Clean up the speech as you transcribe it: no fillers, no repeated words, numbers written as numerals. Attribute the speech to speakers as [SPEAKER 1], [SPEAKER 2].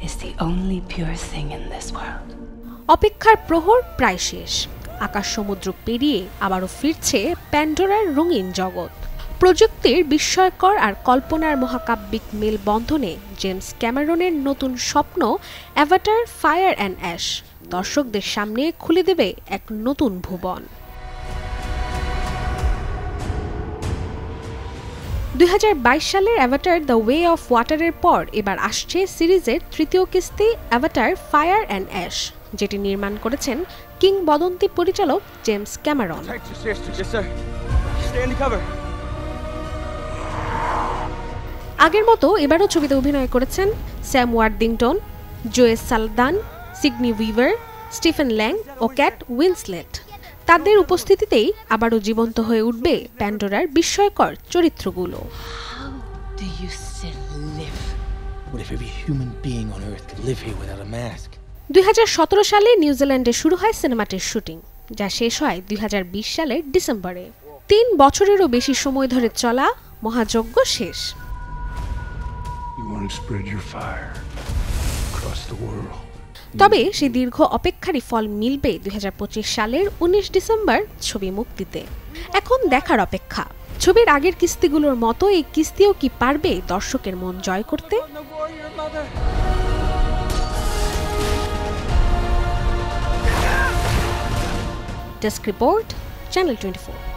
[SPEAKER 1] is the only pure thing in this world.
[SPEAKER 2] অপেক্ষার প্রহর প্রায় শেষ। আকাশ সমুদ্র পেরিয়ে আবারও ফিরছে প্যান্ডোরার রঙিন জগৎ। প্রযুক্তির বিস্ময়কর আর কল্পনার মহাকাব্যিক মেলবন্ধনে জেমস ক্যামেরনের নতুন স্বপ্ন অ্যাভাটার ফায়ার অ্যান্ড অ্যাশ দর্শকদের সামনে খুলে দেবে এক নতুন ভুবন। 2022 সালের অ্যাভাটার দ্য ওয়ে অফ ওয়াটারের পর এবার আসছে সিরিজের তৃতীয় কিস্তি অ্যাভাটার ফায়ার অ্যান্ড অ্যাশ, যেটি নির্মাণ করেছেন কিংবদন্তি পরিচালক জেমস ক্যামেরন। আগের মতো এবারও ছবিতে অভিনয় করেছেন স্যাম ওয়ার্দিংটন, জোয়ে সালদান, সিগনি উইভার, স্টিফেন ল্যাং ও ক্যাট উইন্সলেট। তাদের উপস্থিতিতেই আবারও জীবন্ত হয়ে উঠবে প্যান্ডোরার বিস্ময়কর চরিত্রগুলো। 2017 সালে নিউজিল্যান্ডে শুরু হয় সিনেমাটির শুটিং, যা শেষ হয় 2020 সালের ডিসেম্বরে। 3 বছরেরও বেশি সময় ধরে চলা মহাযজ্ঞ শেষ। তবে সেই দীর্ঘ অপেক্ষারই ফল মিলবে 2025 সালের 19 ডিসেম্বর ছবি মুক্তিতে। এখন দেখার অপেক্ষা, ছবির আগের কিস্তিগুলোর মতো এই কিস্তিও কি পারবে দর্শকের মন জয় করতে। Desk report, channel 24।